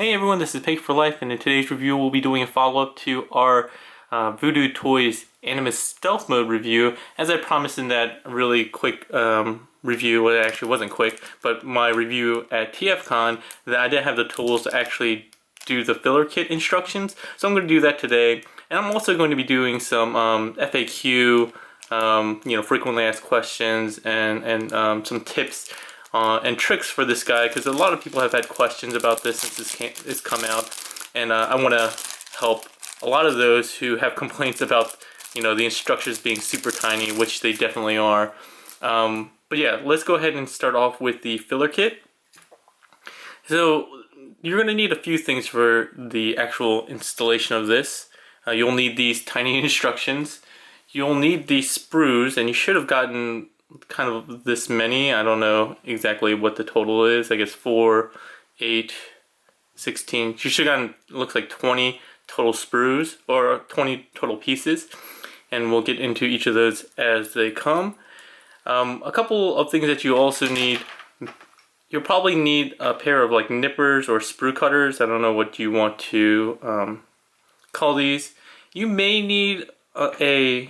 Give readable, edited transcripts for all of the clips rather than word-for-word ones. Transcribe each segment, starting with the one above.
Hey everyone, this is Pig for Life, and in today's review we'll be doing a follow-up to our Voodoo Toys Animus Stealth Mode review. As I promised in that really quick review, well it actually wasn't quick, but my review at TFCon, that I didn't have the tools to actually do the filler kit instructions. So I'm going to do that today, and I'm also going to be doing some FAQ, frequently asked questions, and some tips and tricks for this guy, because a lot of people have had questions about this since it's come out, and I want to help a lot of those who have complaints about the instructions being super tiny, which they definitely are. But yeah, let's go ahead and start off with the filler kit. So you're going to need a few things for the actual installation of this. You'll need these tiny instructions. You'll need these sprues, and you should have gotten kind of this many. I don't know exactly what the total is. I guess 4, 8, 16. You should have gotten, it looks like 20 total sprues, or 20 total pieces. And we'll get into each of those as they come. A couple of things that you also need. You'll probably need a pair of like nippers or sprue cutters. I don't know what you want to call these. You may need a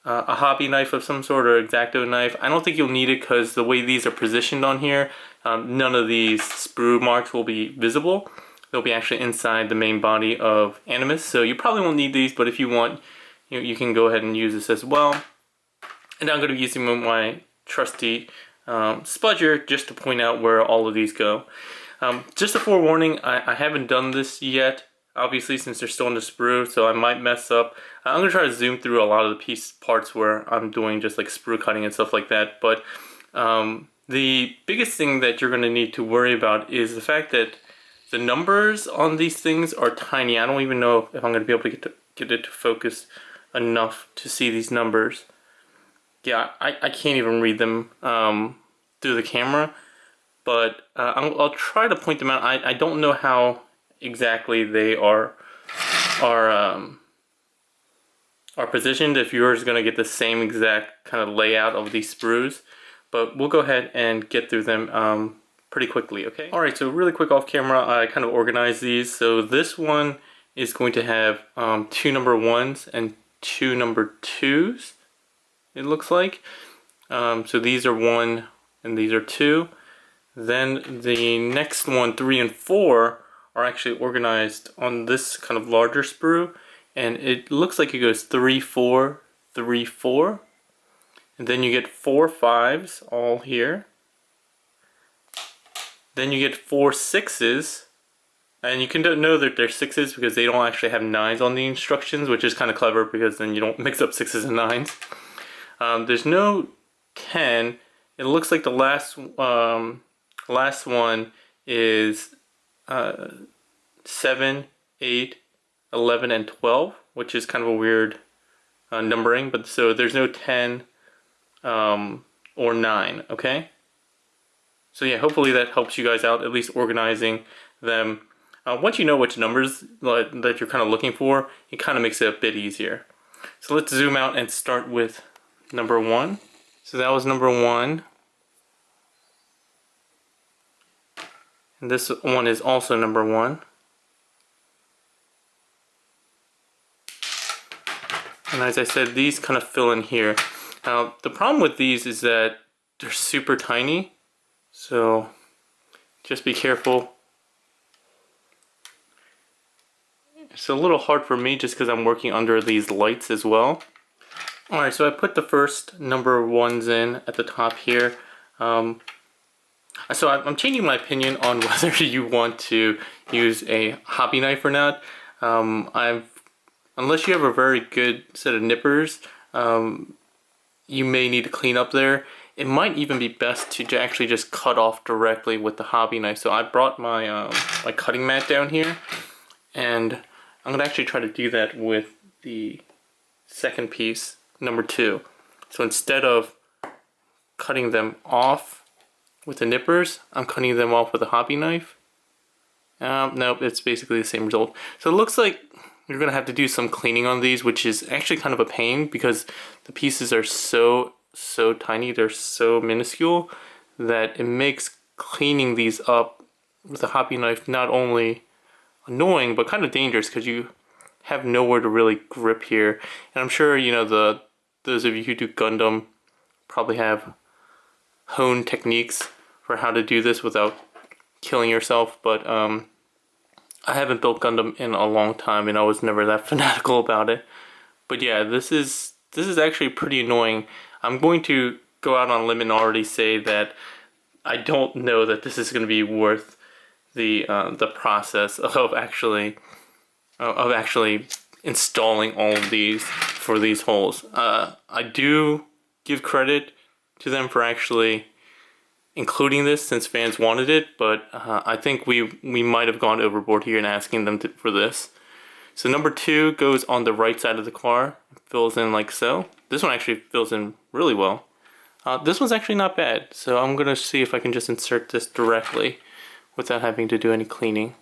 hobby knife of some sort, or X-Acto knife. I don't think you'll need it because the way these are positioned on here, none of these sprue marks will be visible. They'll be actually inside the main body of Animus, so you probably won't need these, but if you want, you can go ahead and use this as well. And I'm going to be using my trusty spudger just to point out where all of these go. Just a forewarning, I haven't done this yet, obviously, since they're still in the sprue, so I might mess up. I'm going to try to zoom through a lot of the parts where I'm doing just like sprue cutting and stuff like that, but the biggest thing that you're going to need to worry about is the fact that the numbers on these things are tiny. I don't even know if I'm going to be able to get it to focus enough to see these numbers. Yeah, I can't even read them through the camera, but I'll try to point them out. I don't know how exactly they are positioned, if yours is going to get the same exact kind of layout of these sprues, but we'll go ahead and get through them pretty quickly, okay? Alright, so really quick off camera, I kind of organized these. So this one is going to have 2 number 1s and 2 number 2s, it looks like. So these are 1 and these are 2. Then the next one, 3 and 4, are actually organized on this kind of larger sprue, and it looks like it goes 3, 4, 3, 4, and then you get 4 5s all here. Then you get 4 6s, and you can know that they're 6s because they don't actually have 9s on the instructions, which is kind of clever because then you don't mix up 6s and 9s. There's no 10. It looks like the last one is 7, 8, 11, and 12, which is kind of a weird numbering, but so there's no 10 or 9, okay? So yeah, hopefully that helps you guys out, at least organizing them. Once you know which numbers that you're kind of looking for, it kind of makes it a bit easier. So let's zoom out and start with number 1. So that was number 1. And this one is also number 1. And as I said, these kind of fill in here. Now, the problem with these is that they're super tiny, so just be careful. It's a little hard for me just because I'm working under these lights as well. Alright, so I put the first number 1s in at the top here. So I'm changing my opinion on whether you want to use a hobby knife or not. Unless you have a very good set of nippers, you may need to clean up there. It might even be best to actually just cut off directly with the hobby knife. So I brought my my cutting mat down here, and I'm gonna actually try to do that with the second piece, number 2. So instead of cutting them off with the nippers, I'm cutting them off with a hobby knife. Nope, it's basically the same result. So it looks like you're gonna have to do some cleaning on these, which is actually kind of a pain because the pieces are so tiny, they're so minuscule that it makes cleaning these up with a hobby knife not only annoying, but kind of dangerous because you have nowhere to really grip here. And I'm sure, you know, those of you who do Gundam probably have honed techniques for how to do this without killing yourself, but I haven't built Gundam in a long time, and I was never that fanatical about it. But yeah, this is actually pretty annoying. I'm going to go out on a limb and already say that I don't know that this is going to be worth the process of actually installing all of these for these holes. I do give credit to them for actually including this since fans wanted it, but I think we might have gone overboard here in asking them for this. So number 2 goes on the right side of the car, fills in like so. This one actually fills in really well. This one's actually not bad, so I'm gonna see if I can just insert this directly without having to do any cleaning.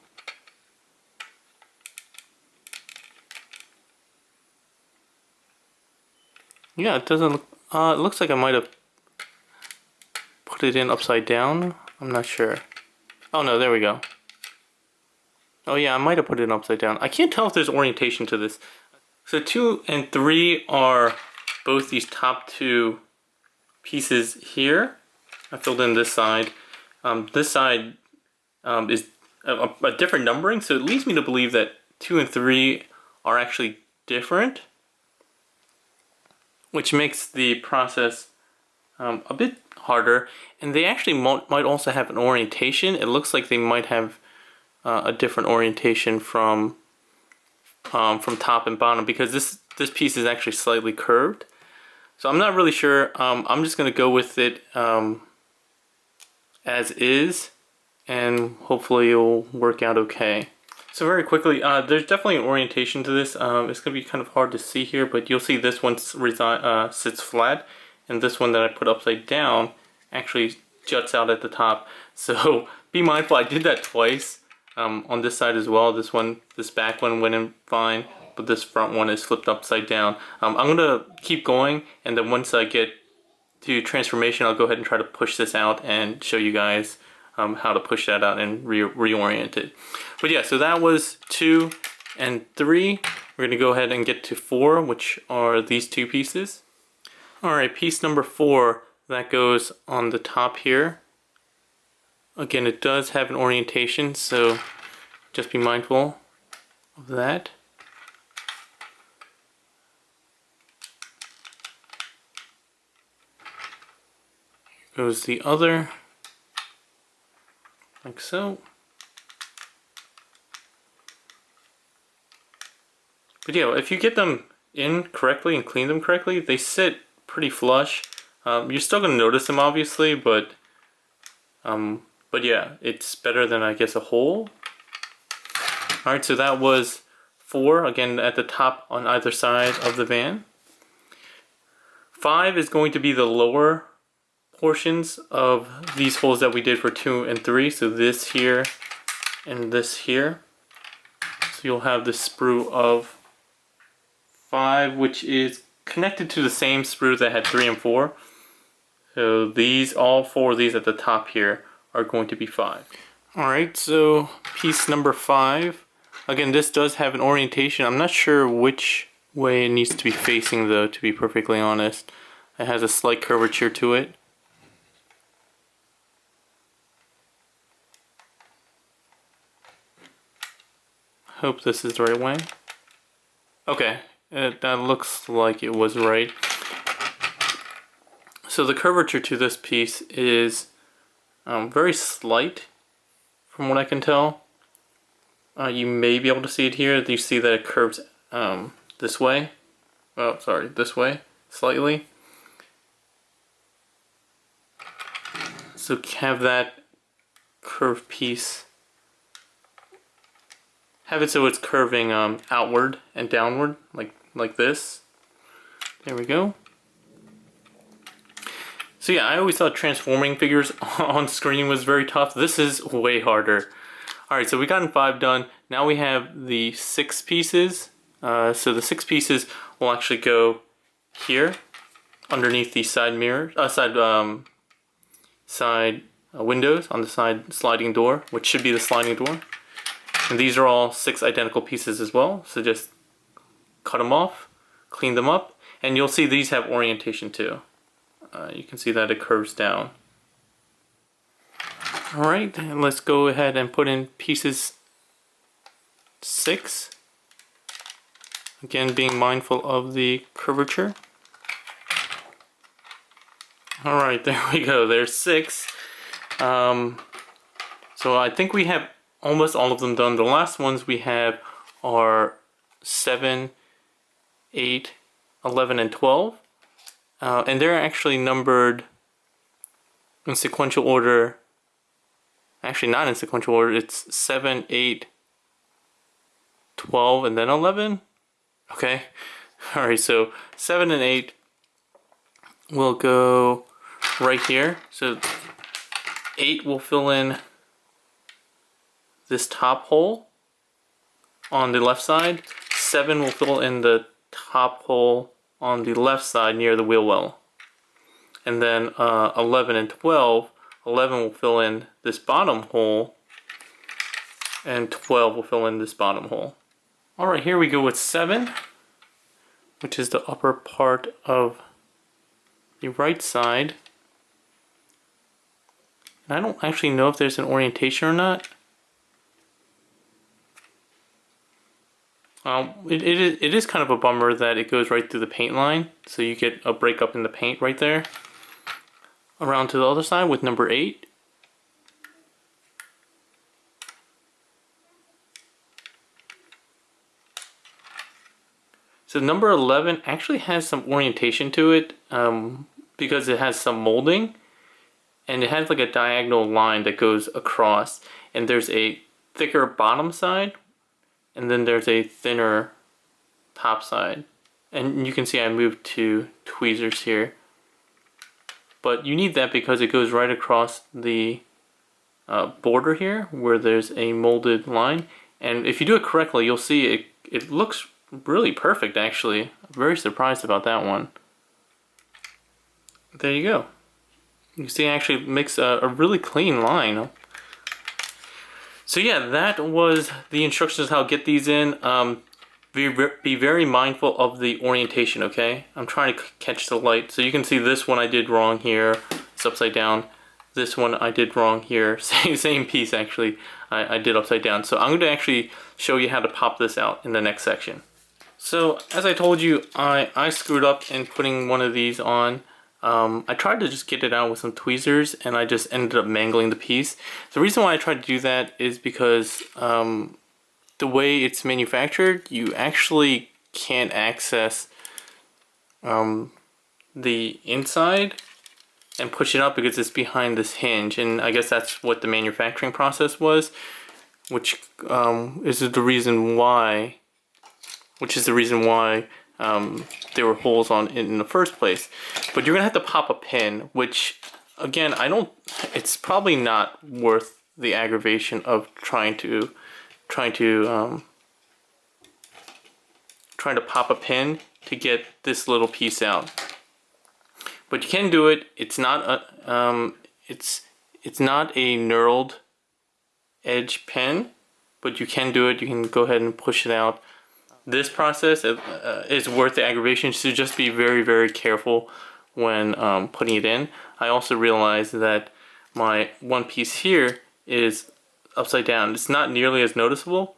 Yeah, it doesn't look, it looks like I might have put it in upside down. I'm not sure. Oh no, there we go. Oh yeah, I might have put it in upside down. I can't tell if there's orientation to this. So 2 and 3 are both these top 2 pieces here. I filled in this side. This side is a different numbering, so it leads me to believe that 2 and 3 are actually different, which makes the process a bit harder. And they actually might also have an orientation. It looks like they might have a different orientation from top and bottom, because this piece is actually slightly curved. So I'm not really sure. I'm just gonna go with it as is, and hopefully it'll work out okay. So very quickly, there's definitely an orientation to this. It's gonna be kind of hard to see here, but you'll see this one sits flat, and this one that I put upside down actually juts out at the top. So be mindful, I did that twice on this side as well. This back one went in fine, but this front one is flipped upside down. I'm gonna keep going, and then once I get to transformation, I'll go ahead and try to push this out and show you guys how to push that out and reorient it. But yeah, so that was 2 and 3. We're gonna go ahead and get to 4, which are these 2 pieces. Alright, piece number 4, that goes on the top here. Again, it does have an orientation, so just be mindful of that. Here goes the other, like so. But yeah, if you get them in correctly and clean them correctly, they sit pretty flush. You're still gonna notice them obviously, but yeah, it's better than, I guess, a hole. Alright, so that was 4, again at the top on either side of the van. 5 is going to be the lower portions of these holes that we did for 2 and 3. So this here and this here. So you'll have the sprue of 5, which is connected to the same sprue that had 3 and 4. So these, all 4 of these at the top here, are going to be 5. Alright, so piece number 5. Again, this does have an orientation. I'm not sure which way it needs to be facing though, to be perfectly honest. It has a slight curvature to it. Hope this is the right way. Okay, that looks like it was right. So the curvature to this piece is very slight, from what I can tell. You may be able to see it here. You see that it curves this way. Oh, sorry, this way, slightly. So have that curved piece, have it so it's curving outward and downward, like this. There we go. So yeah, I always thought transforming figures on screen was very tough. This is way harder. Alright, so we gotten 5 done. Now we have the 6 pieces. So the 6 pieces will actually go here, underneath the side mirror, side windows on the side sliding door, which should be the sliding door. And these are all 6 identical pieces as well. So just cut them off, clean them up, and you'll see these have orientation too. You can see that it curves down. Alright, and let's go ahead and put in pieces 6. Again, being mindful of the curvature. Alright, there we go. There's 6. So I think we have almost all of them done. The last ones we have are 7, 8, 11, and 12. And they're actually numbered in sequential order. Actually, not in sequential order. It's 7, 8, 12, and then 11. Okay. Alright, so 7 and 8 will go right here. So 8 will fill in this top hole on the left side. 7 will fill in the top hole on the left side near the wheel well. And then 11 and 12, 11 will fill in this bottom hole, and 12 will fill in this bottom hole. Alright, here we go with 7, which is the upper part of the right side. And I don't actually know if there's an orientation or not. It is kind of a bummer that it goes right through the paint line, so you get a breakup in the paint right there. Around to the other side with number 8. So number 11 actually has some orientation to it because it has some molding, and it has like a diagonal line that goes across, and there's a thicker bottom side, and then there's a thinner top side. And you can see I moved 2 tweezers here. But you need that because it goes right across the border here where there's a molded line. And if you do it correctly, you'll see it looks really perfect actually. I'm very surprised about that one. There you go. You see it actually makes a really clean line. So yeah, that was the instructions how to get these in. Be very mindful of the orientation, okay? I'm trying to catch the light. So you can see this one I did wrong here. It's upside down. This one I did wrong here. Same piece actually. I did upside down. So I'm going to actually show you how to pop this out in the next section. So as I told you, I screwed up in putting one of these on. I tried to just get it out with some tweezers, and I just ended up mangling the piece. The reason why I tried to do that is because the way it's manufactured, you actually can't access the inside and push it up because it's behind this hinge, and I guess that's what the manufacturing process was, which is the reason why there were holes on it in the first place. But you're gonna have to pop a pin, which again, it's probably not worth the aggravation of trying to pop a pin to get this little piece out. But you can do it. It's not a it's not a knurled edge pin, but you can do it. You can go ahead and push it out. This process is worth the aggravation, so just be very, very careful when putting it in. I also realized that my one piece here is upside down. It's not nearly as noticeable,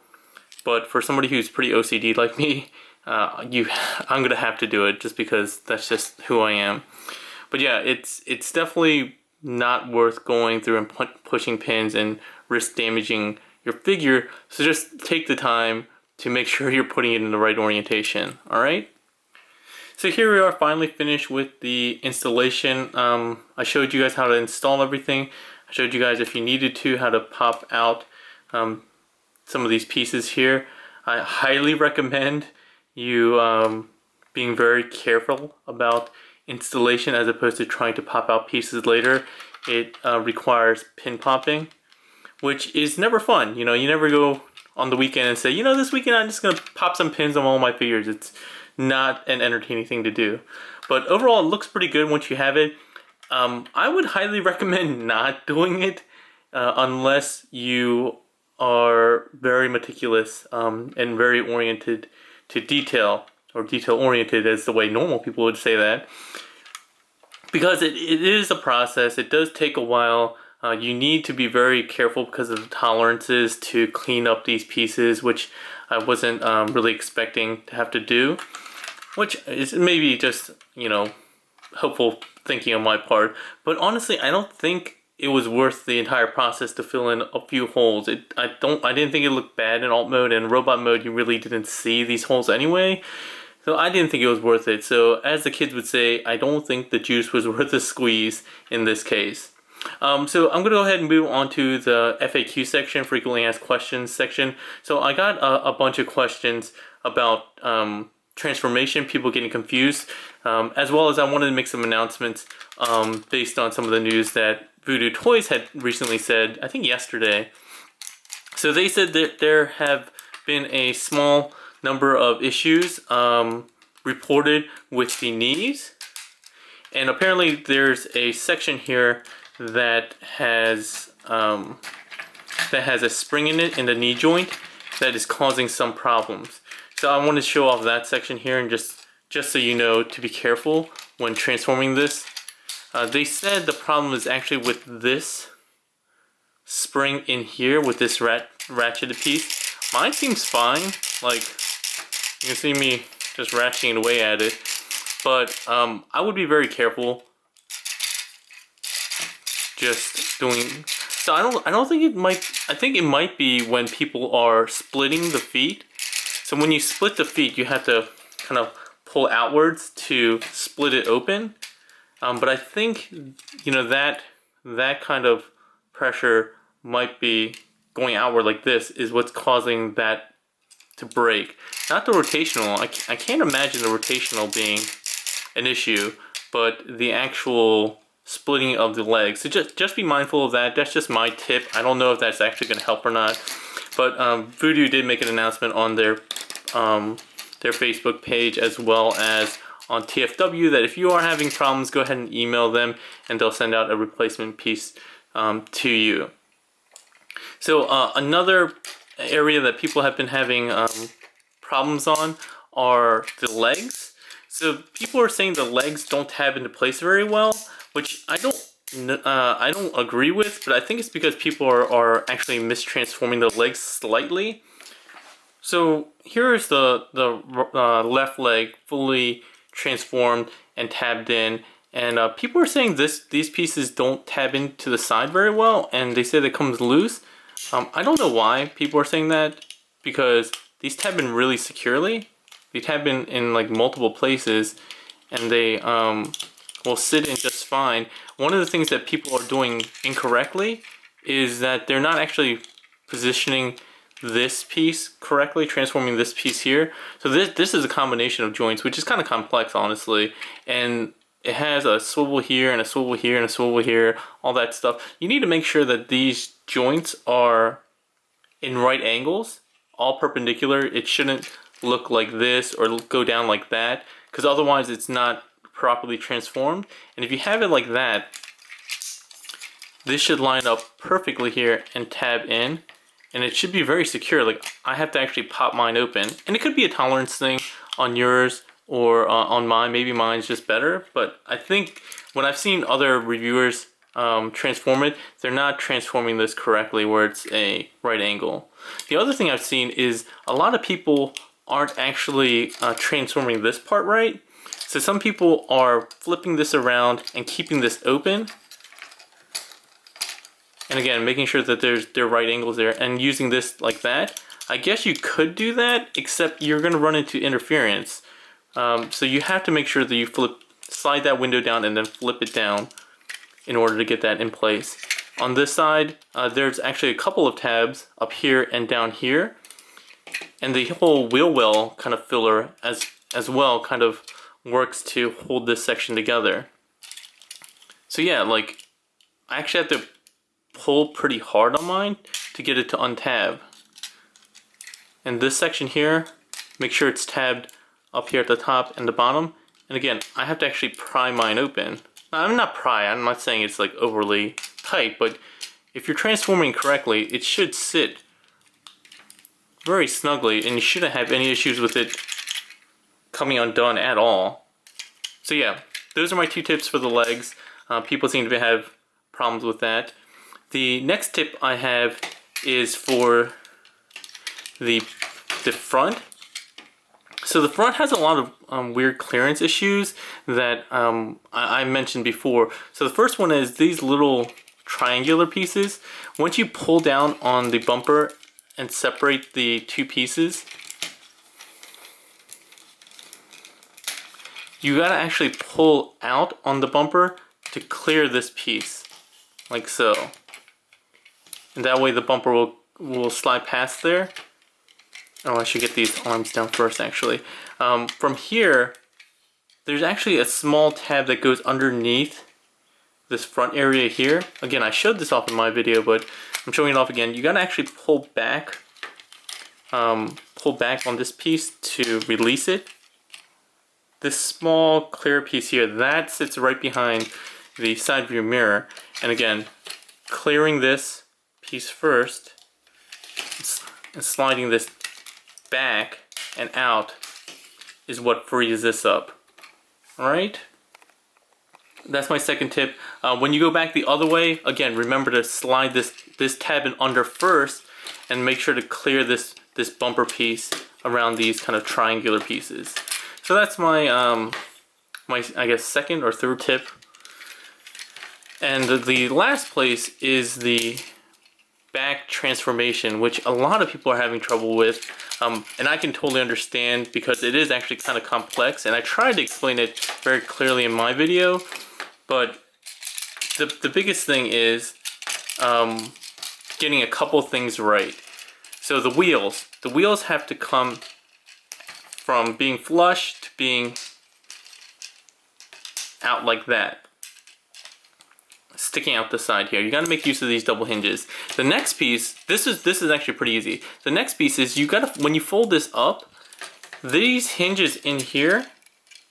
but for somebody who's pretty OCD like me, I'm gonna have to do it just because that's just who I am. But yeah, it's definitely not worth going through and pushing pins and risk damaging your figure. So just take the time to make sure you're putting it in the right orientation. All right. So here we are, finally finished with the installation. I showed you guys how to install everything. I showed you guys, if you needed to, how to pop out some of these pieces here. I highly recommend you being very careful about installation as opposed to trying to pop out pieces later. It requires pin popping, which is never fun. You know, you never go on the weekend and say, you know, this weekend I'm just gonna pop some pins on all my figures. It's not an entertaining thing to do. But overall, it looks pretty good once you have it. I would highly recommend not doing it unless you are very meticulous and very oriented to detail, or detail oriented as the way normal people would say that, because it is a process. It does take a while. You need to be very careful because of the tolerances to clean up these pieces, which I wasn't really expecting to have to do, which is maybe just, you know, hopeful thinking on my part. But honestly, I don't think it was worth the entire process to fill in a few holes. I didn't think it looked bad in alt mode, and robot mode you really didn't see these holes anyway. So I didn't think it was worth it. So as the kids would say, I don't think the juice was worth the squeeze in this case. So I'm going to go ahead and move on to the FAQ section, frequently asked questions section. So I got a bunch of questions about transformation, people getting confused, as well as I wanted to make some announcements based on some of the news that Voodoo Toys had recently said, I think yesterday. So they said that there have been a small number of issues reported with the knees, and apparently there's a section here that has a spring in it in the knee joint that is causing some problems. So I want to show off that section here, and just so you know to be careful when transforming this. They said the problem is actually with this spring in here, with this ratcheted piece. Mine seems fine. Like, you can see me just ratcheting away at it, but I would be very careful. Just doing so. I don't think it might. I think it might be when people are splitting the feet. So when you split the feet, you have to kind of pull outwards to split it open. But I think, you know, that kind of pressure might be going outward like this is what's causing that to break. Not the rotational. I can't imagine the rotational being an issue, but the actual splitting of the legs. So just be mindful of that. That's just my tip. I don't know if that's actually going to help or not. But Voodoo did make an announcement on their Facebook page, as well as on TFW, that if you are having problems, go ahead and email them and they'll send out a replacement piece to you. So another area that people have been having problems on are the legs. So people are saying the legs don't tab into place very well, which I don't agree with, but I think it's because people are actually mistransforming the legs slightly. So here is the left leg fully transformed and tabbed in, and people are saying these pieces don't tab into the side very well, and they say that it comes loose. I don't know why people are saying that, because these tab in really securely. They tab in like multiple places, and they will sit in just fine. One of the things that people are doing incorrectly is that they're not actually positioning this piece correctly, transforming this piece here. So this is a combination of joints, which is kind of complex, honestly, and it has a swivel here and a swivel here and a swivel here, all that stuff. You need to make sure that these joints are in right angles, all perpendicular. It shouldn't look like this or go down like that, because otherwise it's not properly transformed. And if you have it like that, this should line up perfectly here and tab in, and it should be very secure. Like, I have to actually pop mine open, and it could be a tolerance thing on yours or on mine. Maybe mine's just better, but I think when I've seen other reviewers transform it, they're not transforming this correctly where it's a right angle. The other thing I've seen is a lot of people aren't actually transforming this part right. So some people are flipping this around and keeping this open, and again making sure that there are right angles there, and using this like that. I guess you could do that, except you're going to run into interference. So you have to make sure that you slide that window down and then flip it down in order to get that in place. On this side, there's actually a couple of tabs up here and down here, and the whole wheel well kind of filler as well kind of works to hold this section together. So yeah, like, I actually have to pull pretty hard on mine to get it to untab. And this section here, make sure it's tabbed up here at the top and the bottom. And again, I have to actually pry mine open. I'm not pry, I'm not saying it's like overly tight, but if you're transforming correctly, it should sit very snugly, and you shouldn't have any issues with it coming undone at all. So yeah, those are my 2 tips for the legs. People seem to have problems with that. The next tip I have is for the front. So the front has a lot of weird clearance issues that I mentioned before. So the first one is these little triangular pieces. Once you pull down on the bumper and separate the 2 pieces, you gotta actually pull out on the bumper to clear this piece, like so. And that way the bumper will slide past there. Oh, I should get these arms down first, actually. From here, there's actually a small tab that goes underneath this front area here. Again, I showed this off in my video, but I'm showing it off again. You gotta actually pull back on this piece to release it. This small clear piece here, that sits right behind the side view mirror. And again, clearing this piece first and sliding this back and out is what frees this up. Alright? That's my second tip. When you go back the other way, again, remember to slide this tab in under first and make sure to clear this bumper piece around these kind of triangular pieces. So that's my I guess second or third tip. And the last place is the back transformation, which a lot of people are having trouble with, and I can totally understand because it is actually kind of complex, and I tried to explain it very clearly in my video, but the biggest thing is getting a couple things right. So the wheels have to come from being flush to being out like that, sticking out the side here. You got to make use of these double hinges. The next piece, this is actually pretty easy. The next piece is you got to, when you fold this up, these hinges in here,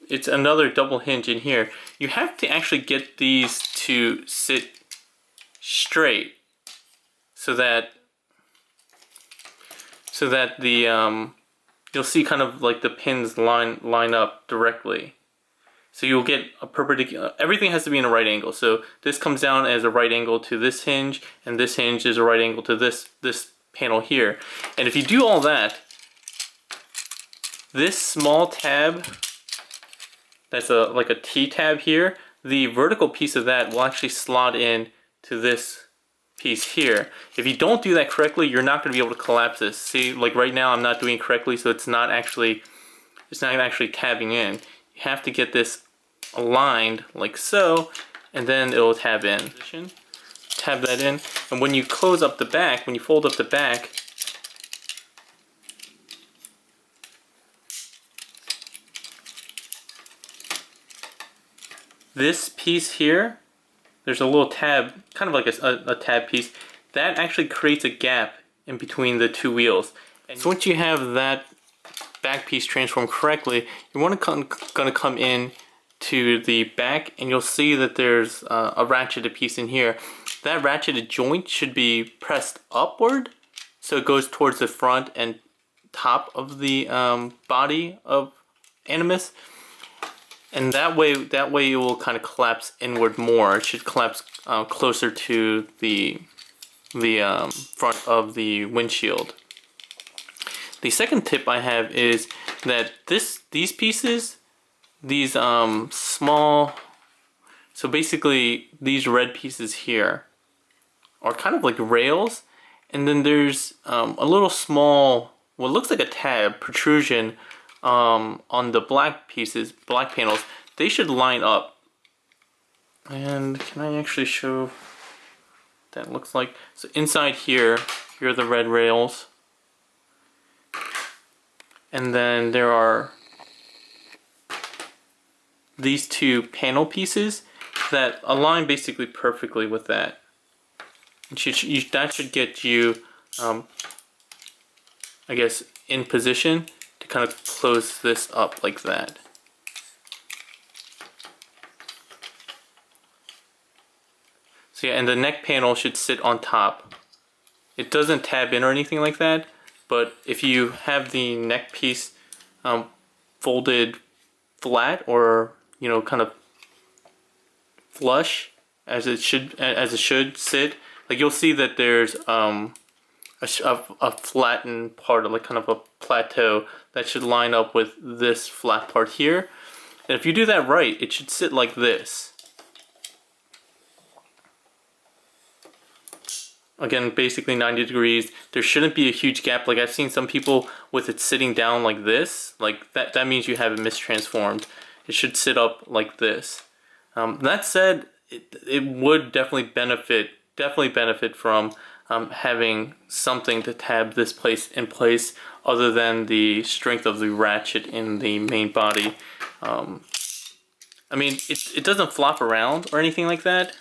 it's another double hinge in here. You have to actually get these to sit straight so that the you'll see kind of like the pins line up directly. So you'll get a perpendicular, everything has to be in a right angle. So this comes down as a right angle to this hinge, and this hinge is a right angle to this panel here. And if you do all that, this small tab, that's like a T tab here, the vertical piece of that will actually slot in to this piece here. If you don't do that correctly, you're not going to be able to collapse this. See, like right now I'm not doing it correctly, so it's not actually tabbing in. You have to get this aligned like so, and then it'll tab in. Tab that in, and when you close up the back, when you fold up the back, this piece here, there's a little tab, kind of like a tab piece, that actually creates a gap in between the 2 wheels. And so once you have that back piece transformed correctly, you want to come in to the back, and you'll see that there's a ratcheted piece in here. That ratcheted joint should be pressed upward, so it goes towards the front and top of the body of Animus, and that way it will kind of collapse inward more. It should collapse closer to the front of the windshield. The second tip I have is that these pieces, these small, so basically these red pieces here are kind of like rails, and then there's a little small, what looks like a tab protrusion on the black pieces, black panels. They should line up. And can I actually show what that looks like? So inside here are the red rails. And then there are these 2 panel pieces that align basically perfectly with that. That should get you, I guess, in position to kind of close this up like that. So yeah, and the neck panel should sit on top. It doesn't tab in or anything like that, but if you have the neck piece folded flat, or kind of flush as it should sit, like you'll see that there's a flattened part, like kind of a plateau that should line up with this flat part here. And if you do that right, it should sit like this. Again, basically 90 degrees. There shouldn't be a huge gap. Like I've seen some people with it sitting down like this. Like that means you have it mistransformed. It should sit up like this. That said, it would definitely benefit from having something to tab this place in place other than the strength of the ratchet in the main body. I mean, it doesn't flop around or anything like that.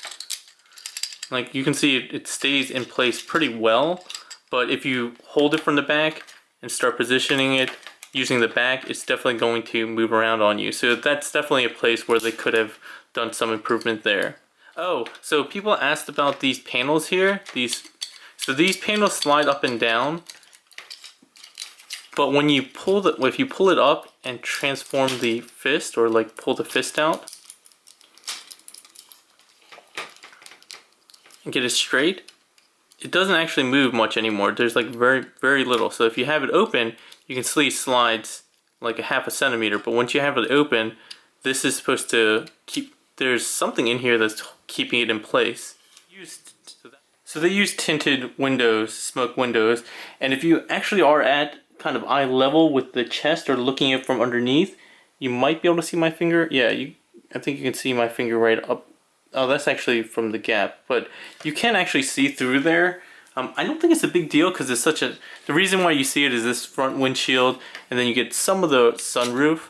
Like you can see it stays in place pretty well, but if you hold it from the back and start positioning it using the back, it's definitely going to move around on you. So that's definitely a place where they could have done some improvement there. Oh, so people asked about these panels here. So these panels slide up and down, but when you if you pull it up and transform the fist, or like pull the fist out and get it straight, it doesn't actually move much anymore. There's like very little. So if you have it open, you can see it slides like a half a centimeter, but once you have it open, this is supposed to there's something in here that's keeping it in place. So they use tinted windows, smoke windows, and if you actually are at kind of eye level with the chest or looking at it from underneath, you might be able to see my finger. Yeah, I think you can see my finger right up. Oh, that's actually from the gap, but you can actually see through there. I don't think it's a big deal because it's the reason why you see it is this front windshield, and then you get some of the sunroof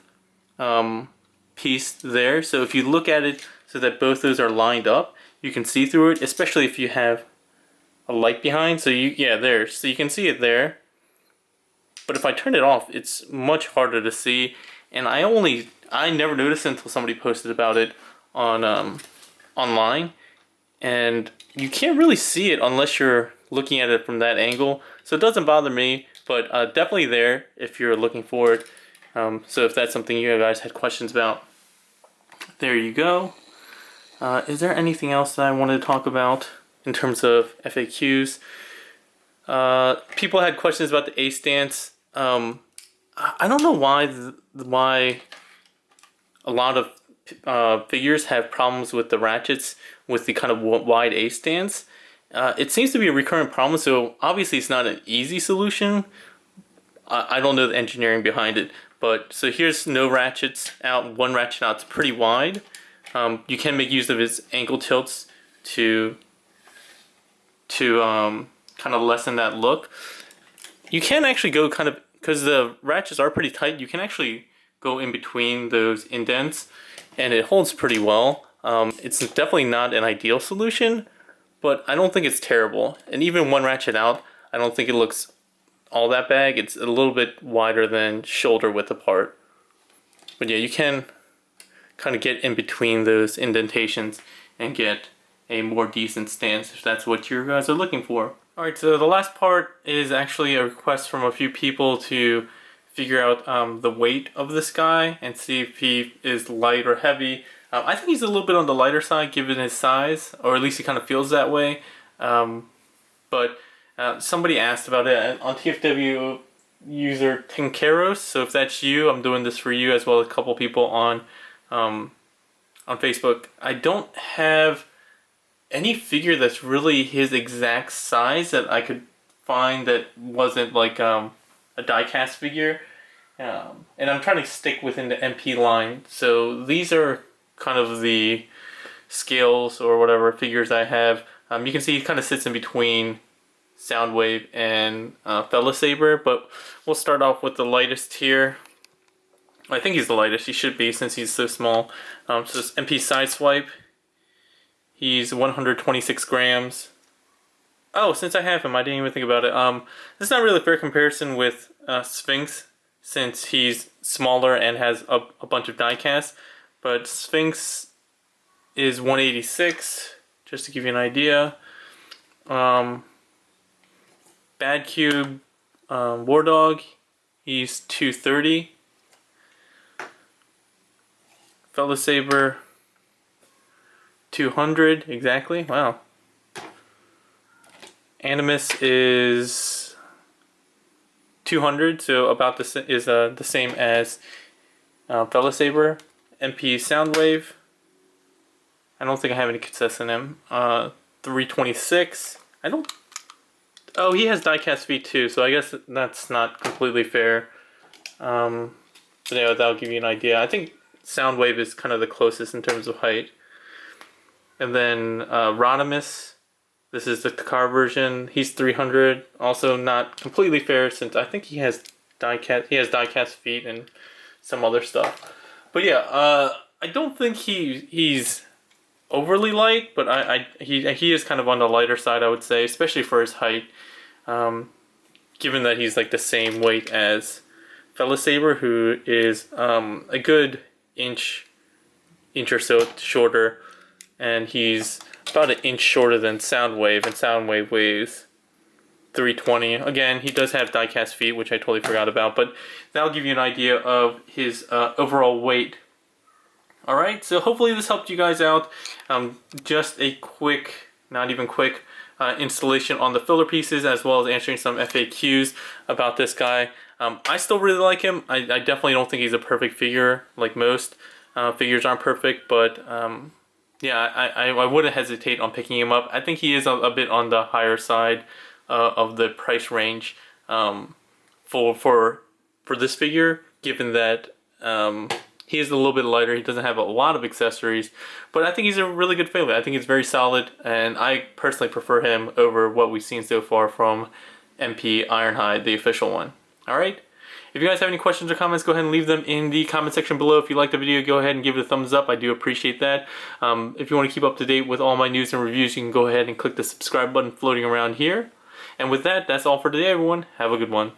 piece there. So if you look at it so that both those are lined up, you can see through it, especially if you have a light behind. So there, so you can see it there. But if I turn it off, it's much harder to see, and I never noticed until somebody posted about it on online, and you can't really see it unless you're looking at it from that angle. So it doesn't bother me, but definitely there if you're looking for it. So if that's something you guys had questions about, there you go. Is there anything else that I wanted to talk about in terms of FAQs? People had questions about the A stance. I don't know why a lot of figures have problems with the ratchets with the kind of wide A stance. It seems to be a recurrent problem, so obviously it's not an easy solution. I don't know the engineering behind it, but so here's no ratchets out, one ratchet out. It's pretty wide. You can make use of its ankle tilts to kind of lessen that look. You can actually go kind of, because the ratchets are pretty tight, you can actually go in between those indents, and it holds pretty well. It's definitely not an ideal solution, but I don't think it's terrible. And even one ratchet out, I don't think it looks all that bad. It's a little bit wider than shoulder width apart. But yeah, you can kind of get in between those indentations and get a more decent stance if that's what you guys are looking for. Alright, so the last part is actually a request from a few people to figure out the weight of this guy and see if he is light or heavy. I think he's a little bit on the lighter side given his size, or at least he kind of feels that way. But somebody asked about it on TFW user Tinkeros, so if that's you, I'm doing this for you, as well as a couple people on Facebook. I don't have any figure that's really his exact size that I could find that wasn't like a die-cast figure. And I'm trying to stick within the MP line, so these are kind of the scales or whatever figures I have. You can see he kind of sits in between Soundwave and Saber, but we'll start off with the lightest here. I think he's the lightest, he should be since he's so small. So it's MP Sideswipe. He's 126 grams. Oh, since I have him, I didn't even think about it. This is not really a fair comparison with Sphinx, since he's smaller and has a bunch of die-casts. But Sphinx is 186, just to give you an idea. Bad Cube War Dog, he's 230. Fella Saber, 200 exactly. Wow. Animus is 200, so about the same as Fella Saber. MP Soundwave. I don't think I have any cassettes in him. 326. I don't. Oh, he has diecast feet too, so I guess that's not completely fair. But yeah, that'll give you an idea. I think Soundwave is kind of the closest in terms of height. And then Rodimus, this is the car version. He's 300. Also not completely fair since I think he has diecast feet and some other stuff. But yeah, I don't think he's overly light, but he is kind of on the lighter side, I would say, especially for his height. Given that he's like the same weight as Fella Saber, who is a good inch or so shorter, and he's about an inch shorter than Soundwave, and Soundwave weighs 320. Again, he does have diecast feet, which I totally forgot about, but that'll give you an idea of his overall weight. Alright, so hopefully this helped you guys out. Just a quick, not even quick, installation on the filler pieces, as well as answering some FAQs about this guy. I still really like him. I definitely don't think he's a perfect figure, like most. Figures aren't perfect, but yeah, I wouldn't hesitate on picking him up. I think he is a bit on the higher side of the price range for this figure, given that he is a little bit lighter. He doesn't have a lot of accessories, but I think he's a really good figure. I think he's very solid, and I personally prefer him over what we've seen so far from MP Ironhide, the official one. Alright? If you guys have any questions or comments, go ahead and leave them in the comment section below. If you like the video, go ahead and give it a thumbs up. I do appreciate that. If you want to keep up to date with all my news and reviews, you can go ahead and click the subscribe button floating around here. And with that, that's all for today, everyone. Have a good one.